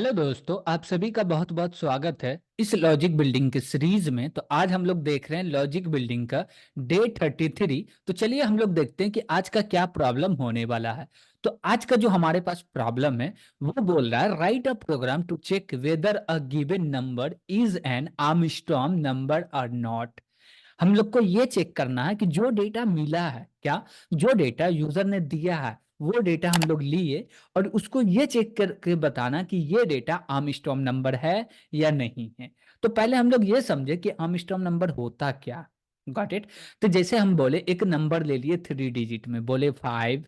Hello दोस्तों, आप सभी का बहुत बहुत स्वागत है इस लॉजिक बिल्डिंग के सीरीज में। तो आज हम लोग देख रहे हैं लॉजिक बिल्डिंग का डे 33। तो चलिए हम लोग देखते हैं कि आज का क्या प्रॉब्लम होने वाला है। तो आज का जो हमारे पास प्रॉब्लम है वो बोल रहा है write a program to check whether a given number is an Armstrong number और नॉट। हम लोग को ये चेक करना है कि जो डेटा मिला है, क्या जो डेटा यूजर ने दिया है वो डेटा हम लोग लिए और उसको ये चेक करके बताना कि ये डेटा आर्मस्ट्रॉन्ग नंबर है या नहीं है। तो पहले हम लोग ये समझे कि आर्मस्ट्रॉन्ग नंबर होता क्या। Got it. तो जैसे हम बोले एक नंबर ले लिए 3 डिजिट में, बोले 1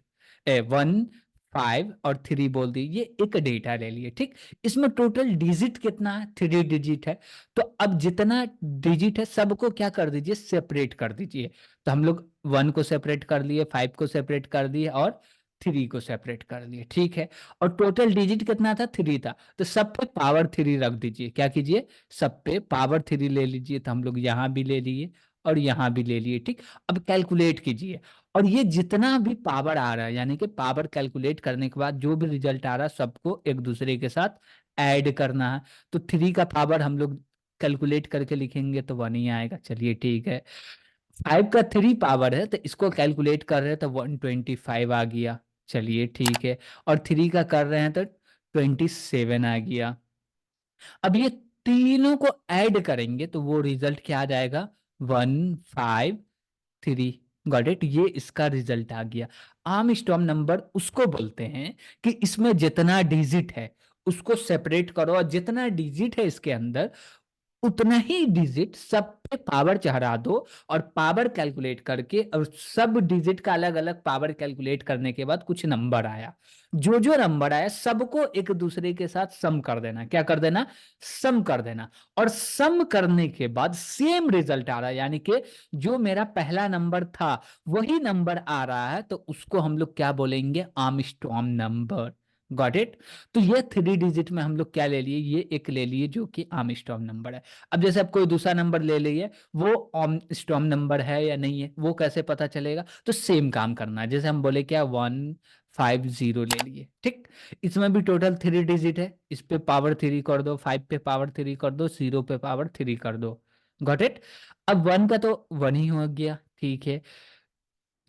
5 और 3 बोल दी, ये एक डेटा ले लिए। ठीक, इसमें टोटल डिजिट कितना है? 3 डिजिट है। तो अब जितना डिजिट है सबको क्या कर दीजिए, सेपरेट कर दीजिए। तो हम लोग 1 को सेपरेट कर लिए, 5 को सेपरेट कर दिए और 3 को सेपरेट कर लिए। ठीक है, और टोटल डिजिट कितना था? 3 था। तो सब पे पावर 3 रख दीजिए। क्या कीजिए, सब पे पावर 3 ले लीजिए। तो हम लोग यहाँ भी ले लिए और यहाँ भी ले लिए। ठीक, अब कैलकुलेट कीजिए और ये जितना भी पावर आ रहा है, यानी कि पावर कैलकुलेट करने के बाद जो भी रिजल्ट आ रहा है सबको एक दूसरे के साथ ऐड करना है। तो 3 का पावर हम लोग कैलकुलेट करके लिखेंगे तो 1 ही आएगा। चलिए ठीक है, 5 का 3 पावर है तो इसको कैलकुलेट कर रहे हैं तो 125 आ गया। चलिए ठीक है, और 3 का कर रहे हैं तो 27 आ गया। अब ये तीनों को ऐड करेंगे तो वो रिजल्ट क्या आ जाएगा? 153। गॉट इट, ये इसका रिजल्ट आ गया। आर्मस्ट्रॉन्ग नंबर उसको बोलते हैं कि इसमें जितना डिजिट है उसको सेपरेट करो और जितना डिजिट है इसके अंदर उतना ही डिजिट सब पे पावर चढ़ा दो और पावर कैलकुलेट करके, और सब डिजिट का अलग अलग पावर कैलकुलेट करने के बाद कुछ नंबर आया, जो जो नंबर आया सबको एक दूसरे के साथ सम कर देना। क्या कर देना? सम कर देना। और सम करने के बाद सेम रिजल्ट आ रहा है, यानी कि जो मेरा पहला नंबर था वही नंबर आ रहा है, तो उसको हम लोग क्या बोलेंगे? Armstrong number. Got it. तो ये 3 डिजिट में हम लोग क्या ले लिए? ये एक ले लिए जो कि आर्मस्ट्रॉन्ग नंबर है। अब जैसे आप कोई दूसरा नंबर ले लिए, वो आर्मस्ट्रॉन्ग नंबर है या नहीं है वो कैसे पता चलेगा? तो सेम काम करना है। जैसे हम बोले क्या, 150 ले लिए। ठीक, इसमें भी टोटल 3 डिजिट है, इस पे पावर 3 कर दो, 5 पे पावर 3 कर दो, 0 पे पावर 3 कर दो। Got it. अब 1 का तो 1 ही हो गया। ठीक है,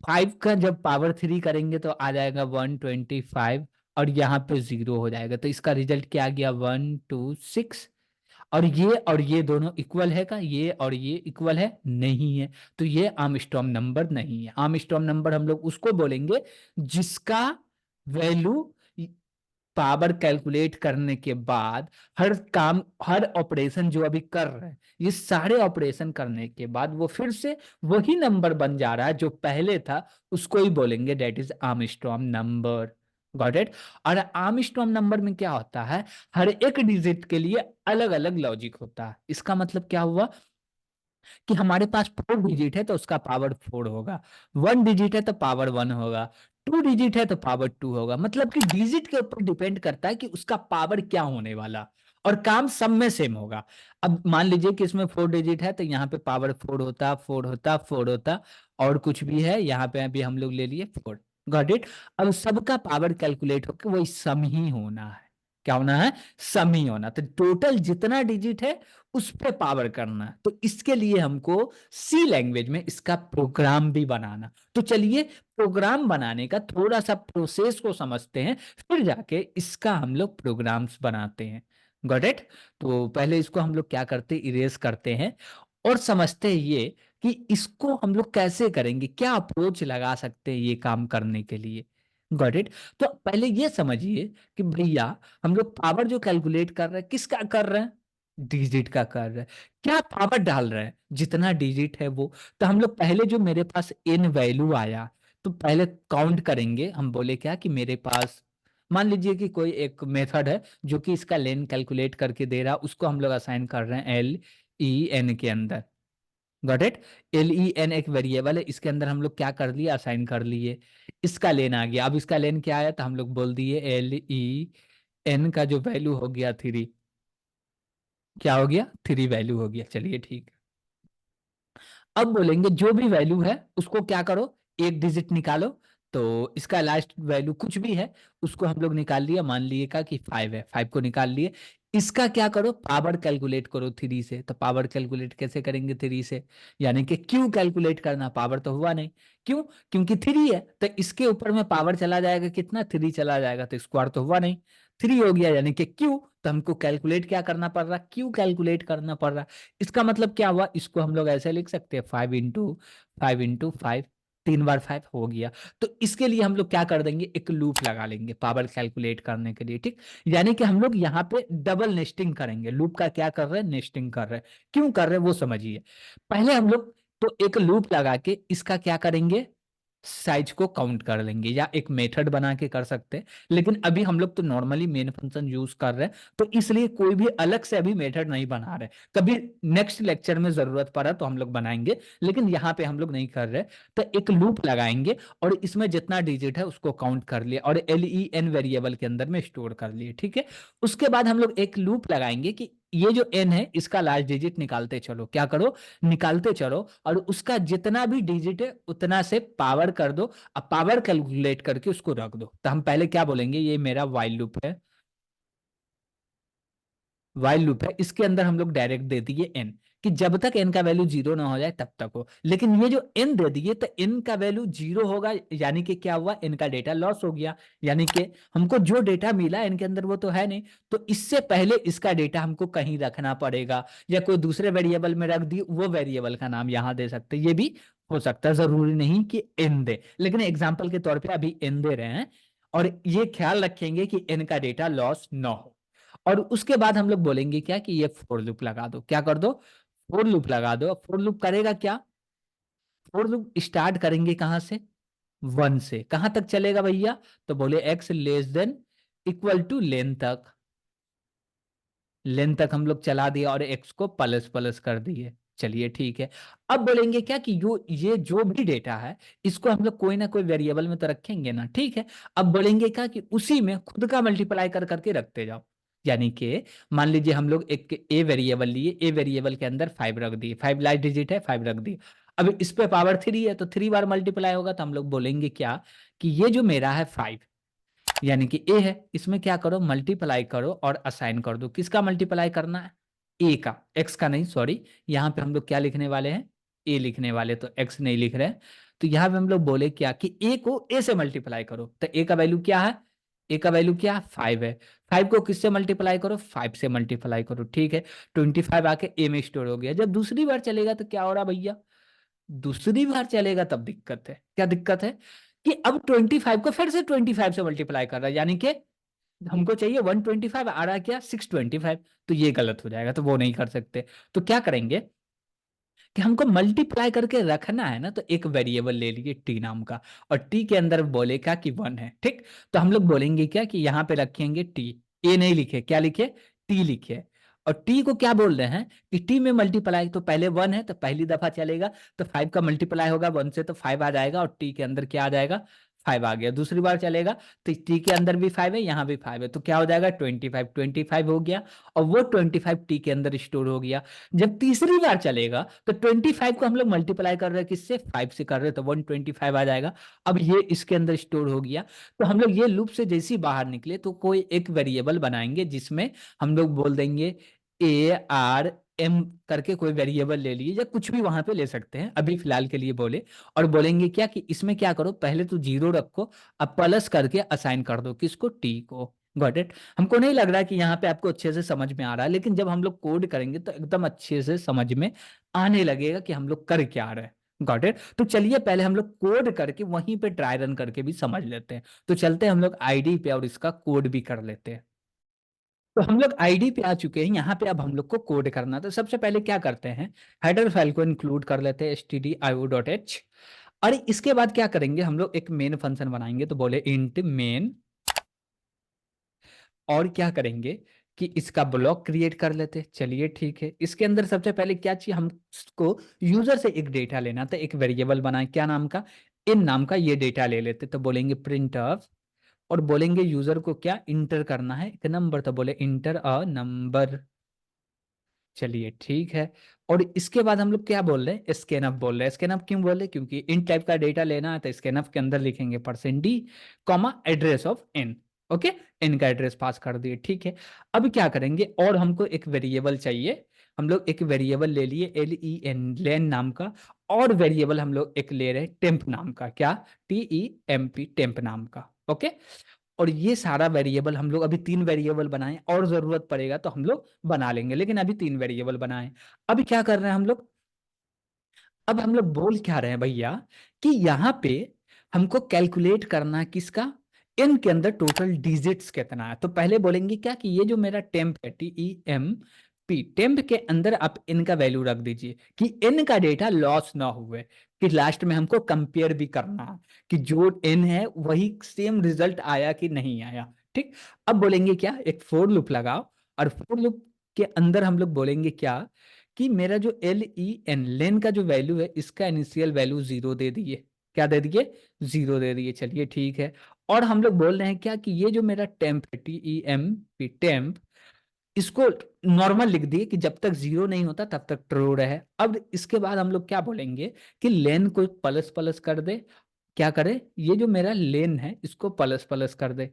5 का जब पावर 3 करेंगे तो आ जाएगा 125 और यहाँ पे 0 हो जाएगा। तो इसका रिजल्ट क्या आ गया? 126। और ये दोनों इक्वल है का? ये और ये इक्वल है? नहीं है। तो ये आर्मस्ट्रॉन्ग नंबर नहीं है। आर्मस्ट्रॉन्ग नंबर हम लोग उसको बोलेंगे जिसका वैल्यू पावर कैलकुलेट करने के बाद हर काम, हर ऑपरेशन जो अभी कर रहे हैं, ये सारे ऑपरेशन करने के बाद वो फिर से वही नंबर बन जा रहा है जो पहले था, उसको ही बोलेंगे that is Armstrong number. Got it. और आर्मस्ट्रॉन्ग नंबर में क्या होता है, हर एक डिजिट के लिए अलग अलग लॉजिक होता है। इसका मतलब क्या हुआ कि हमारे पास 4 डिजिट है तो उसका पावर 4 होगा, 1 डिजिट है तो पावर 1 होगा, 2 डिजिट है तो पावर 2 होगा। मतलब कि डिजिट के ऊपर डिपेंड करता है कि उसका पावर क्या होने वाला, और काम सब में सेम होगा। अब मान लीजिए कि इसमें 4 डिजिट है तो यहाँ पे पावर 4 होता, 4 होता, 4 होता, और कुछ भी है यहाँ पे अभी हम लोग ले लिए 4। Got it. अब सबका पावर कैलकुलेट होकर वही सम ही होना है। क्या होना है? सम ही होना। तो टोटल जितना डिजिट है उस पे पावर करना है। तो इसके लिए हमको सी लैंग्वेज में इसका प्रोग्राम भी बनाना। तो चलिए प्रोग्राम बनाने का थोड़ा सा प्रोसेस को समझते हैं, फिर जाके इसका हम लोग प्रोग्राम्स बनाते हैं। Got it. तो पहले इसको हम लोग क्या करते हैं, इरेज करते हैं और समझते हैं ये कि इसको हम लोग कैसे करेंगे, क्या अप्रोच लगा सकते हैं ये काम करने के लिए। Got it. तो पहले ये समझिए कि भैया हम लोग पावर जो कैलकुलेट कर रहे हैं किसका कर रहे हैं? डिजिट का कर रहे हैं। क्या पावर डाल रहे हैं? जितना डिजिट है वो। तो हम लोग पहले जो मेरे पास n वैल्यू आया, तो पहले काउंट करेंगे। हम बोले क्या कि मेरे पास मान लीजिए कि कोई एक मेथड है जो कि इसका लेन कैलकुलेट करके दे रहा, उसको हम लोग असाइन कर रहे हैं LEN के अंदर। Got it. LEN एक वेरिएबल है, इसके अंदर हम लोग क्या कर लिए, असाइन कर लिए। इसका लेन आ गया। अब इसका लेन क्या आया तो हम लोग बोल दिए LEN का जो वैल्यू हो गया 3। क्या हो गया? 3 वैल्यू हो गया। चलिए ठीक है, अब बोलेंगे जो भी वैल्यू है उसको क्या करो, एक डिजिट निकालो। तो इसका लास्ट वैल्यू कुछ भी है उसको हम लोग निकाल लिया, मान लिए का कि 5 है, 5 को निकाल लिए। इसका क्या करो, पावर कैलकुलेट करो 3 से। तो पावर कैलकुलेट कैसे करेंगे 3 से, यानी कि क्यू कैलकुलेट करना, पावर तो हुआ नहीं। क्यों? क्योंकि 3 है तो इसके ऊपर में पावर चला जाएगा कितना, 3 चला जाएगा, तो स्क्वायर तो हुआ नहीं, 3 हो गया यानी कि क्यू। तो हमको कैलकुलेट क्या करना पड़ रहा, क्यू कैलकुलेट करना पड़ रहा। इसका मतलब क्या हुआ, इसको हम लोग ऐसे लिख सकते हैं 5 इंटू 5, 3 बार 5 हो गया। तो इसके लिए हम लोग क्या कर देंगे, एक लूप लगा लेंगे पावर कैलकुलेट करने के लिए, ठीक। यानी कि हम लोग यहाँ पे डबल नेस्टिंग करेंगे, लूप का क्या कर रहे हैं, नेस्टिंग कर रहे हैं। क्यों कर रहे हैं वो समझिए। पहले हम लोग तो एक लूप लगा के इसका क्या करेंगे, साइज को काउंट कर लेंगे, या एक मेथड बना के कर सकते हैं। लेकिन अभी हम लोग तो नॉर्मली मेन फंक्शन यूज कर रहे हैं, तो इसलिए कोई भी अलग से अभी मेथड नहीं बना रहे। कभी नेक्स्ट लेक्चर में जरूरत पड़ा तो हम लोग बनाएंगे, लेकिन यहाँ पे हम लोग नहीं कर रहे। तो एक लूप लगाएंगे और इसमें जितना डिजिट है उसको काउंट कर लिए और LEN वेरिएबल के अंदर में स्टोर कर लिए, ठीक है। उसके बाद हम लोग एक लूप लगाएंगे कि ये जो n है इसका लास्ट डिजिट निकालते चलो, क्या करो, निकालते चलो, और उसका जितना भी डिजिट है उतना से पावर कर दो। अब पावर कैलकुलेट करके उसको रख दो। तो हम पहले क्या बोलेंगे, ये मेरा वाइल लूप है, वाइल लूप है, इसके अंदर हम लोग डायरेक्ट दे दिए n, कि जब तक n का वैल्यू 0 ना हो जाए तब तक हो। लेकिन ये जो n दे दिए तो n का वैल्यू 0 होगा, यानी कि क्या हुआ, n का डेटा लॉस हो गया। यानी कि हमको जो डेटा मिला n के अंदर वो तो है नहीं, तो इससे पहले इसका डेटा हमको कहीं रखना पड़ेगा, या कोई दूसरे वेरिएबल में रख दी, वो वेरिएबल का नाम यहां दे सकते, ये भी हो सकता है, जरूरी नहीं कि n दे, लेकिन एग्जाम्पल के तौर पर अभी n दे रहे हैं। और ये ख्याल रखेंगे कि n का डेटा लॉस ना हो। और उसके बाद हम लोग बोलेंगे क्या, कि ये फोर लूप लगा दो, क्या कर दो, फोर लूप लगा दो। फोर लूप करेगा क्या, फोर लूप स्टार्ट करेंगे कहां से, 1 से, कहां तक चलेगा भैया, तो बोले x less than equal two lane तक, लेन तक हम लोग चला दिया और x को प्लस प्लस कर दिए। चलिए ठीक है। अब बोलेंगे क्या, कि ये जो भी डेटा है इसको हम लोग कोई ना कोई वेरिएबल में तो रखेंगे ना, ठीक है। अब बोलेंगे क्या, कि उसी में खुद का मल्टीप्लाई कर करके रखते जाओ। यानी कि मान लीजिए हम लोग एक ए वेरिएबल लिए, ए वेरिएबल के अंदर 5 रख दिए, 5 लास्ट डिजिट है, 5 रख दिए। अब इस पे पावर 3 है तो 3 बार मल्टीप्लाई होगा, तो हम लोग बोलेंगे क्या, कि ये जो मेरा है 5, यानी कि ए है, इसमें क्या करो, मल्टीप्लाई करो और असाइन कर दो। किसका मल्टीप्लाई करना है, ए का, एक्स का नहीं, सॉरी। यहाँ पे हम लोग क्या लिखने वाले हैं, ए लिखने वाले, तो एक्स नहीं लिख रहे हैं। तो यहाँ पे हम लोग बोले क्या, कि ए को ए से मल्टीप्लाई करो। तो ए का वैल्यू क्या है, ए का वैल्यू क्या, 5 है। 5 को किससे मल्टीप्लाई करो, 5 से मल्टीप्लाई करो, ठीक है। 25 आके ए में स्टोर हो गया। जब दूसरी बार चलेगा तो क्या हो रहा भैया, दूसरी बार चलेगा तब दिक्कत है। क्या दिक्कत है, कि अब 25 को फिर से 25 से मल्टीप्लाई कर रहा है, यानी कि हमको चाहिए 125, आ रहा है क्या, 625। तो ये गलत हो जाएगा, तो वो नहीं कर सकते। तो क्या करेंगे, कि हमको मल्टीप्लाई करके रखना है ना, तो एक वेरिएबल ले लिए टी नाम का, और टी के अंदर बोले क्या, कि 1 है, ठीक। तो हम लोग बोलेंगे क्या, कि यहाँ पे रखेंगे टी, ए नहीं लिखे, क्या लिखे, टी लिखे। और टी को क्या बोल रहे हैं, कि टी में मल्टीप्लाई, तो पहले 1 है तो पहली दफा चलेगा, तो 5 का मल्टीप्लाई होगा 1 से, तो 5 आ जाएगा, और टी के अंदर क्या आ जाएगा, 5 आ गया। दूसरी बार चलेगा तो टी के अंदर भी 5 है, यहाँ भी 5 है, तो क्या हो जाएगा, 25 हो गया, और वो 25 टी के अंदर स्टोर हो गया। जब तीसरी बार चलेगा तो 25 को हम लोग मल्टीप्लाई कर रहे हैं किससे, 5 से कर रहे हैं, तो 125 आ जाएगा। अब ये इसके अंदर स्टोर हो गया। तो हम लोग ये लूप से जैसे ही बाहर निकले तो कोई एक वेरिएबल बनाएंगे, जिसमें हम लोग बोल देंगे ARM करके, कोई वेरिएबल ले लिए, या कुछ भी वहां पे ले सकते हैं, अभी फिलहाल के लिए बोले। और बोलेंगे क्या, कि इसमें क्या करो, पहले तो 0 रखो, अब प्लस करके असाइन कर दो, किसको, टी को। Got it. हमको नहीं लग रहा कि यहाँ पे आपको अच्छे से समझ में आ रहा है, लेकिन जब हम लोग कोड करेंगे तो एकदम अच्छे से समझ में आने लगेगा कि हम लोग कर क्या रहे हैं। Got it. तो चलिए पहले हम लोग कोड करके वहीं पे ट्राई रन करके भी समझ लेते हैं। तो चलते हैं हम लोग आईडी पे और इसका कोड भी कर लेते हैं। तो हम लोग आईडी पे आ चुके हैं, यहाँ पे अब हम लोग को कोड करना। तो सबसे पहले क्या करते हैं, हेडर फाइल को इंक्लूड कर लेते हैं stdio.h। और इसके बाद क्या करेंगे, हम लोग एक मेन फंक्शन बनाएंगे, तो बोले इंट मेन। और क्या करेंगे, कि इसका ब्लॉक क्रिएट कर लेते हैं। चलिए ठीक है। इसके अंदर सबसे पहले क्या चाहिए, हमको यूजर से एक डेटा लेना था, एक वेरिएबल बनाए, क्या नाम का, इन नाम का, ये डेटा ले लेते। तो बोलेंगे प्रिंट ऑफ, और बोलेंगे यूजर को क्या, इंटर करना है एक नंबर, तो बोले इंटर अ नंबर। चलिए ठीक है। और इसके बाद हम लोग क्या बोल रहे हैं, स्कैनफ बोल रहे हैं। स्कैनफ क्यों बोल रहे हैं, क्योंकि इन टाइप का डेटा लेना है तो स्कैनफ के अंदर लिखेंगे %d, comma address of n। Okay, n का एड्रेस पास कर दिए, ठीक है। अब क्या करेंगे, और हमको एक वेरिएबल चाहिए। हम लोग एक वेरिएबल ले लिए len, लेन नाम का, और वेरिएबल हम लोग एक ले रहे हैं टेम्प नाम का, क्या, TEMP, टेम्प नाम का। ओके, और ये सारा वेरिएबल हम लोग अभी 3 वेरिएबल बनाए, और जरूरत पड़ेगा तो हम लोग बना लेंगे, लेकिन अभी 3 वेरिएबल बनाए। अभी क्या कर रहे हैं हम लोग, अब हम लोग बोल क्या रहे हैं भैया, कि यहाँ पे हमको कैलकुलेट करना है किसका, n के अंदर टोटल डिजिट्स कितना है। तो पहले बोलेंगे क्या, कि ये जो मेरा टेम्प है, TEMP, टेम्प के अंदर आप n का वैल्यू रख दीजिए, कि n का डेटा लॉस ना हुए, कि लास्ट में हमको कंपेयर भी करना है कि जो n है वही सेम रिजल्ट आया कि नहीं आया। ठीक, अब बोलेंगे क्या, एक फोर लूप लगाओ, और फोर लूप के अंदर हम लोग बोलेंगे क्या, कि मेरा जो LEN, लेन का जो वैल्यू है, इसका इनिशियल वैल्यू 0 दे दिए। क्या दे दिए, 0 दे दिए, चलिए ठीक है। और हम लोग बोल रहे हैं क्या, कि ये जो मेरा टेम्प है, TEMP, टेम्प, इसको नॉर्मल लिख दिए, कि जब तक 0 नहीं होता तब तक ट्रू रहे। अब इसके बाद हम लोग क्या बोलेंगे, कि लेन को प्लस प्लस कर दे। क्या करे, ये जो मेरा लेन है इसको प्लस प्लस कर दे।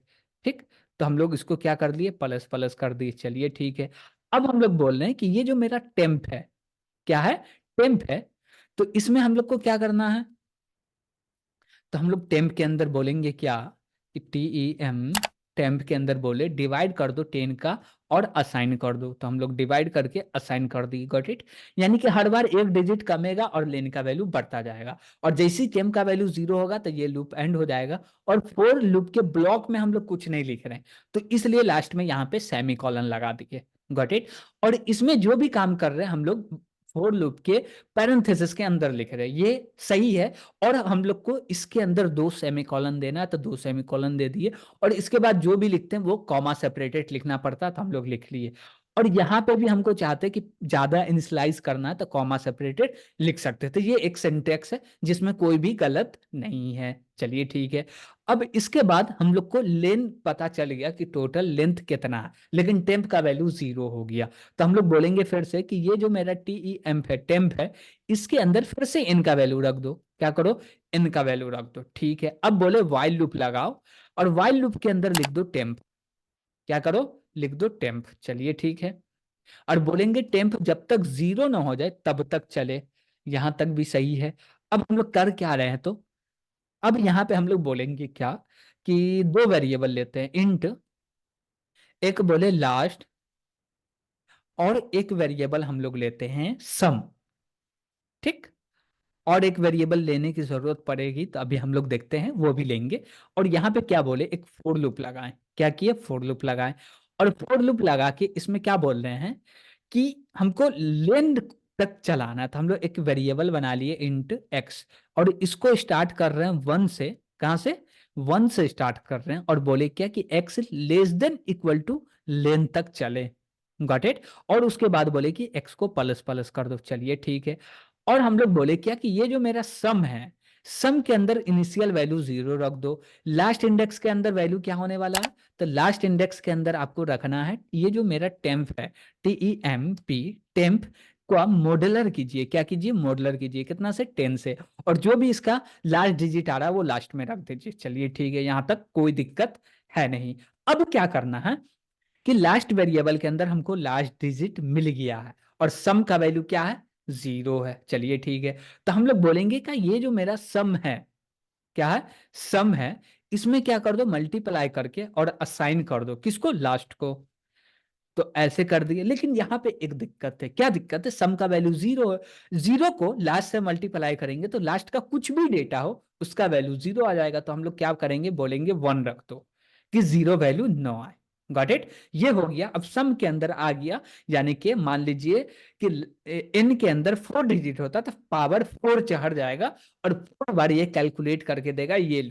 ठीक, तो हम लोग इसको क्या कर लिए, प्लस प्लस कर दिए, चलिए ठीक है। अब हम लोग बोल रहे हैं कि ये जो मेरा टेम्प है, क्या है, टेम्प है, तो इसमें हम लोग को क्या करना है, तो हम लोग टेम्प के अंदर बोलेंगे क्या, कि TEM, टेम्प के अंदर बोले डिवाइड कर दो 10 का, और असाइन कर दो। तो हम लोग डिवाइड करके असाइन कर दी, गॉट इट। यानी कि हर बार एक डिजिट कमेगा और लेन का वैल्यू बढ़ता जाएगा, और जैसे ही टेम्प का वैल्यू 0 होगा तो ये लूप एंड हो जाएगा। और फोर लूप के ब्लॉक में हम लोग कुछ नहीं लिख रहे हैं, तो इसलिए लास्ट में यहाँ पे सेमी कॉलन लगा दिए, गॉट इट। और इसमें जो भी काम कर रहे हैं हम लोग फोर लूप के पैरेंथेसिस के अंदर लिख रहे हैं, ये सही है। और हम लोग को इसके अंदर 2 सेमीकोलन देना है, तो 2 सेमीकोलन दे दिए। और इसके बाद जो भी लिखते हैं वो कॉमा सेपरेटेड लिखना पड़ता है, तो हम लोग लिख लिए। और यहाँ पे भी हमको चाहते हैं कि ज्यादा इनिशियलाइज करना है, तो कॉमा सेपरेटेड लिख सकते हैं। तो ये एक सिंटेक्स है जिसमें कोई भी गलत नहीं है, चलिए ठीक है। अब इसके बाद हम लोग को लेन पता चल गया कि टोटल लेंथ कितना है, लेकिन टेम्प का वैल्यू 0 हो गया। तो हम लोग बोलेंगे फिर से कि ये जो मेरा TEM है, टेम्प है, इसके अंदर फिर से n का वैल्यू रख दो। क्या करो, n का वैल्यू रख दो, ठीक है। अब बोले वाइल लूप लगाओ, और वाइल लूप के अंदर लिख दो टेम्प। क्या करो, लिख दो टेम्प, चलिए ठीक है। और बोलेंगे टेम्प जब तक 0 ना हो जाए तब तक चले, यहां तक भी सही है। अब हम लोग कर क्या रहे हैं, तो अब यहाँ पे हम लोग बोलेंगे क्या, कि 2 वेरिएबल लेते हैं, इंट, एक बोले लास्ट, और एक वेरिएबल हम लोग लेते हैं सम। ठीक, और एक वेरिएबल लेने की जरूरत पड़ेगी, तो अभी हम लोग देखते हैं, वो भी लेंगे। और यहाँ पे क्या बोले, एक फोर लूप लगाएं। क्या किए, फोर लूप लगाएं। और फोर लूप लगा के इसमें क्या बोल रहे हैं, कि हमको लेंथ तक चलाना है। तो हम लोग एक वेरिएबल बना लिए इंट x, और इसको स्टार्ट कर रहे हैं 1 से। कहाँ से, 1 से स्टार्ट कर रहे हैं, और बोले क्या, कि x less than equal to length तक चले, गॉट इट। और उसके बाद बोले कि x को प्लस प्लस कर दो, चलिए ठीक है। और हम लोग बोले क्या, कि ये जो मेरा सम है, सम के अंदर इनिशियल वैल्यू 0 रख दो। लास्ट इंडेक्स के अंदर वैल्यू क्या होने वाला है, तो लास्ट इंडेक्स के अंदर आपको रखना है ये जो मेरा टेम्प है, TEMP, टेम्प को आप मॉडुलर कीजिए। क्या कीजिए, मॉडुलर कीजिए, कितना से, 10 से। और जो भी इसका लास्ट डिजिट आ रहा है वो लास्ट में रख दीजिए, चलिए ठीक है, यहां तक कोई दिक्कत है नहीं। अब क्या करना है, कि लास्ट वेरिएबल के अंदर हमको लास्ट डिजिट मिल गया है, और सम का वैल्यू क्या है, 0 है, चलिए ठीक है। तो हम लोग बोलेंगे कि ये जो मेरा सम है, क्या है, सम है, इसमें क्या कर दो, मल्टीप्लाई करके और असाइन कर दो, किसको, लास्ट को। तो ऐसे कर दिए, लेकिन यहाँ पे एक दिक्कत है। क्या दिक्कत है, सम का वैल्यू 0 है, 0 को लास्ट से मल्टीप्लाई करेंगे तो लास्ट का कुछ भी डेटा हो उसका वैल्यू 0 आ जाएगा। तो हम लोग क्या करेंगे, बोलेंगे 1 रख दो, कि 0 वैल्यू न आए, गॉट इट। ये हो गया, अब सम के अंदर आ गया। यानी कि मान लीजिए कि n के अंदर 4 डिजिट होता तो पावर 4 चढ़ जाएगा, और 4 बार ये कैलकुलेट करके देगा। ये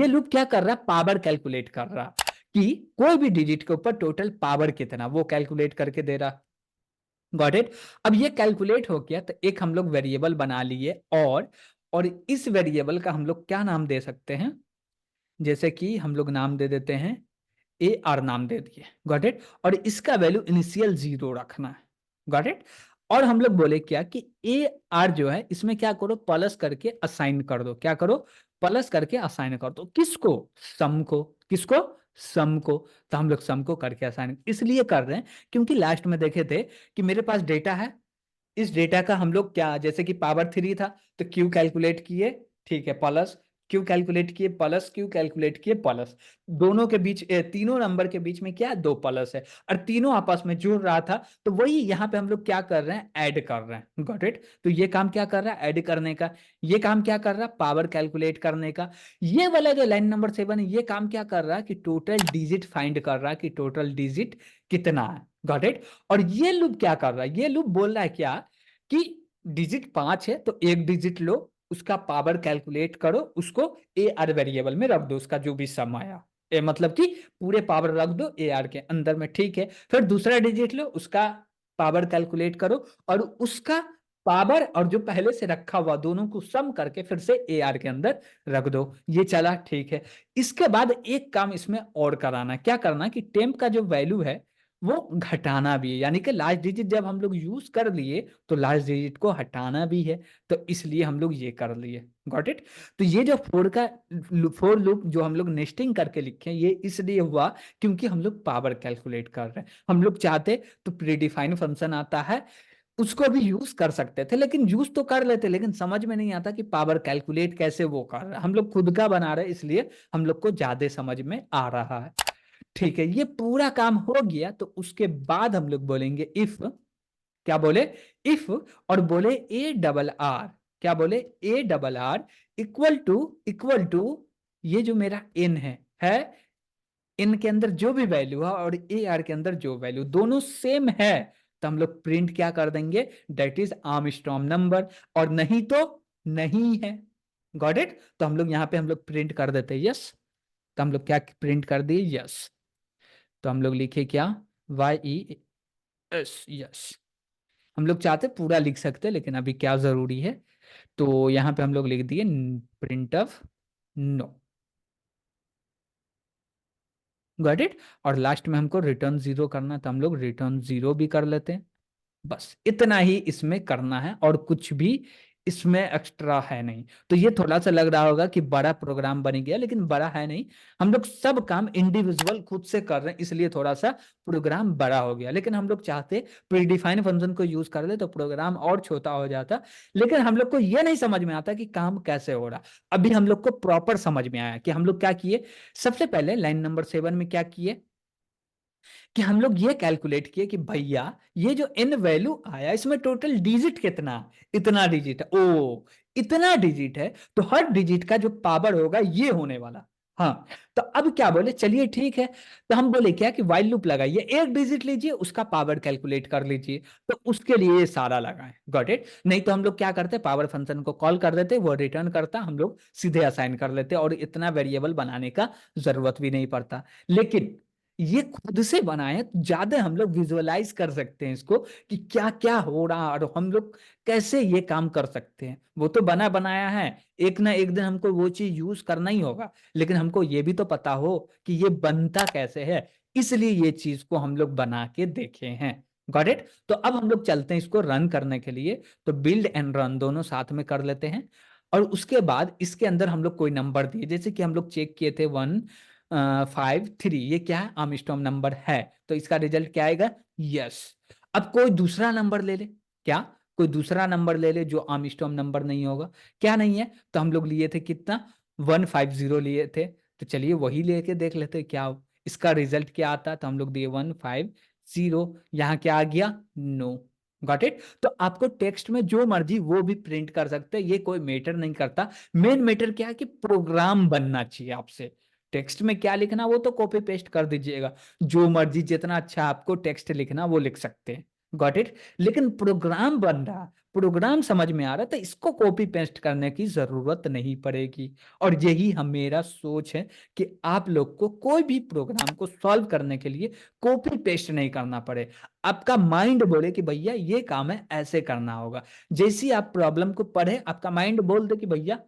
लूप क्या कर रहा है, पावर कैलकुलेट कर रहा, कि कोई भी डिजिट के ऊपर टोटल पावर कितना वो कैलकुलेट करके दे रहा, गॉट इट। अब ये कैलकुलेट हो गया, तो एक हम लोग वेरिएबल बना लिए, और इस वेरिएबल का हम लोग क्या नाम दे सकते हैं, जैसे कि हम लोग नाम दे देते हैं AR, नाम दे दिए, गॉट इट। और इसका वैल्यू इनिशियल 0 रखना है, गॉट इट। और हम लोग बोले क्या कि ए आर जो है इसमें क्या करो, प्लस करके असाइन कर दो। क्या करो, प्लस करके असाइन कर दो। किसको? सम को। किसको? सम को। तो हम लोग सम को करके असाइन इसलिए कर रहे हैं क्योंकि लास्ट में देखे थे कि मेरे पास डेटा है, इस डेटा का हम लोग क्या, जैसे कि पावर 3 था तो क्यू कैलकुलेट किए, ठीक है, प्लस क्यू कैलकुलेट किए, प्लस क्यू कैलकुलेट किए, प्लस दोनों के बीच तीनों नंबर के बीच में क्या है, 2 प्लस है, और तीनों आपस में जुड़ रहा था। तो वही यहाँ पे हम लोग क्या कर रहे हैं, ऐड कर रहे हैं। Got it? तो ये काम क्या कर रहा है, ऐड करने का। ये काम क्या कर रहा है, पावर कैलकुलेट करने का। ये वाला जो लाइन नंबर 7 है, ये काम क्या कर रहा है कि टोटल डिजिट फाइंड कर रहा है कि टोटल डिजिट कितना है। Got it? और ये लूप क्या कर रहा है, ये लूप बोल रहा है क्या कि डिजिट 5 है तो एक डिजिट लो, उसका पावर कैलकुलेट करो, उसको ए आर वेरिएबल में रख दो, उसका जो भी सम आया, मतलब कि पूरे पावर रख दो ए आर के अंदर में, ठीक है। फिर दूसरा डिजिट लो, उसका पावर कैलकुलेट करो, और उसका पावर और जो पहले से रखा हुआ दोनों को सम करके फिर से ए आर के अंदर रख दो। ये चला, ठीक है। इसके बाद एक काम इसमें और कराना, क्या करना कि टेम्प का जो वैल्यू है वो घटाना भी है, यानी कि लास्ट डिजिट जब हम लोग यूज कर लिए तो लास्ट डिजिट को हटाना भी है, तो इसलिए हम लोग ये कर लिए। Got it? तो ये जो फोर लूप जो हम लोग नेस्टिंग करके लिखे ये इसलिए हुआ क्योंकि हम लोग पावर कैलकुलेट कर रहे हैं। हम लोग चाहते तो प्रीडिफाइन फंक्शन आता है, उसको भी यूज कर सकते थे, लेकिन यूज तो कर लेते, लेकिन समझ में नहीं आता कि पावर कैलकुलेट कैसे वो कर रहा है। हम लोग खुद का बना रहे हैं, इसलिए हम लोग को ज्यादा समझ में आ रहा है। ठीक है, ये पूरा काम हो गया तो उसके बाद हम लोग बोलेंगे इफ। क्या बोले? इफ, और बोले ए डबल आर। क्या बोले? A double R equal to ये जो मेरा एन है इन के अंदर जो भी वैल्यू है और ए आर के अंदर जो वैल्यू दोनों सेम है, तो हम लोग प्रिंट क्या कर देंगे, दैट इज आर्मस्ट्रॉन्ग नंबर, और नहीं तो नहीं है। Got it? तो हम लोग यहाँ पे हम लोग प्रिंट कर देते हैं यस। तो हम लोग क्या प्रिंट कर दिए, यस। तो हम लोग लिखे क्या, वाई ई एस, यस। हम लोग चाहते पूरा लिख सकते लेकिन अभी क्या जरूरी है, तो यहाँ पे हम लोग लिख दिए print of no. Got it? और लास्ट में हमको रिटर्न 0 करना, तो हम लोग रिटर्न 0 भी कर लेते हैं। बस इतना ही इसमें करना है और कुछ भी इसमें एक्स्ट्रा है नहीं। तो ये थोड़ा सा लग रहा होगा कि बड़ा प्रोग्राम बन गया, लेकिन बड़ा है नहीं। हम लोग सब काम इंडिविजुअल खुद से कर रहे हैं, इसलिए थोड़ा सा प्रोग्राम बड़ा हो गया। लेकिन हम लोग चाहते प्रीडिफाइन फंक्शन को यूज कर ले तो प्रोग्राम और छोटा हो जाता, लेकिन हम लोग को यह नहीं समझ में आता कि काम कैसे हो रहा। अभी हम लोग को प्रॉपर समझ में आया कि हम लोग क्या किए। सबसे पहले लाइन नंबर 7 में क्या किए कि हम लोग ये कैलकुलेट किए कि भैया ये जो एन वैल्यू आया इसमें टोटल डिजिट कितना, इतना डिजिट है। ओ, इतना डिजिट है तो हर डिजिट का जो पावर होगा ये होने वाला। हाँ, तो अब क्या बोले, चलिए ठीक है। तो हम बोले क्या कि व्हाइल लूप लगाइए, एक डिजिट लीजिए उसका पावर कैलकुलेट कर लीजिए, तो उसके लिए ये सारा लगाए। Got it? नहीं तो हम लोग क्या करते, पावर फंक्शन को कॉल कर देते, वो रिटर्न करता, हम लोग सीधे असाइन कर लेते और इतना वेरिएबल बनाने का जरूरत भी नहीं पड़ता। लेकिन ये खुद से बनाए तो ज्यादा हम लोग विजुअलाइज कर सकते हैं इसको कि क्या क्या हो रहा है और हम लोग कैसे ये काम कर सकते हैं। वो तो बना बनाया है, एक ना एक दिन हमको वो चीज यूज करना ही होगा, लेकिन हमको ये भी तो पता हो कि ये बनता कैसे है, इसलिए ये चीज को हम लोग बना के देखे हैं। Got it? तो अब हम लोग चलते हैं इसको रन करने के लिए, तो बिल्ड एंड रन दोनों साथ में कर लेते हैं। और उसके बाद इसके अंदर हम लोग कोई नंबर दिए, जैसे कि हम लोग चेक किए थे 153, ये क्या है, आर्मस्ट्रॉन्ग नंबर है, तो इसका रिजल्ट क्या आएगा, यस। अब कोई दूसरा नंबर ले ले, क्या, कोई दूसरा नंबर ले ले जो आर्मस्ट्रॉन्ग नंबर नहीं होगा। क्या नहीं है, तो हम लोग लिए थे कितना, 150 लिए थे, तो चलिए वही लेके देख लेते क्या इसका रिजल्ट क्या आता। तो हम लोग दिए 150, यहाँ क्या आ गया, नो। Got it? तो आपको टेक्स्ट में जो मर्जी वो भी प्रिंट कर सकते हैं, ये कोई मैटर नहीं करता। मेन मैटर क्या है कि प्रोग्राम बनना चाहिए आपसे। टेक्स्ट में क्या लिखना वो तो कॉपी पेस्ट कर दीजिएगा, जो मर्जी जितना अच्छा आपको टेक्स्ट लिखना वो लिख सकते हैं। Got it? लेकिन प्रोग्राम बन रहा, प्रोग्राम समझ में आ रहा तो इसको कॉपी पेस्ट करने की जरूरत नहीं पड़ेगी। और यही हम मेरा सोच है कि आप लोग को कोई भी प्रोग्राम को सॉल्व करने के लिए कॉपी पेस्ट नहीं करना पड़े। आपका माइंड बोले कि भैया ये काम है ऐसे करना होगा, जैसी आप प्रॉब्लम को पढ़े आपका माइंड बोल दे कि भैया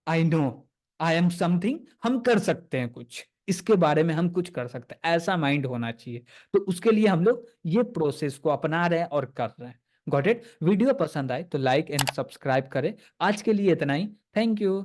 I know, I am something, हम कर सकते हैं कुछ, इसके बारे में हम कुछ कर सकते हैं, ऐसा माइंड होना चाहिए। तो उसके लिए हम लोग ये प्रोसेस को अपना रहे हैं और कर रहे हैं। Got it. वीडियो पसंद आए तो लाइक एंड सब्सक्राइब करें। आज के लिए इतना ही। Thank you.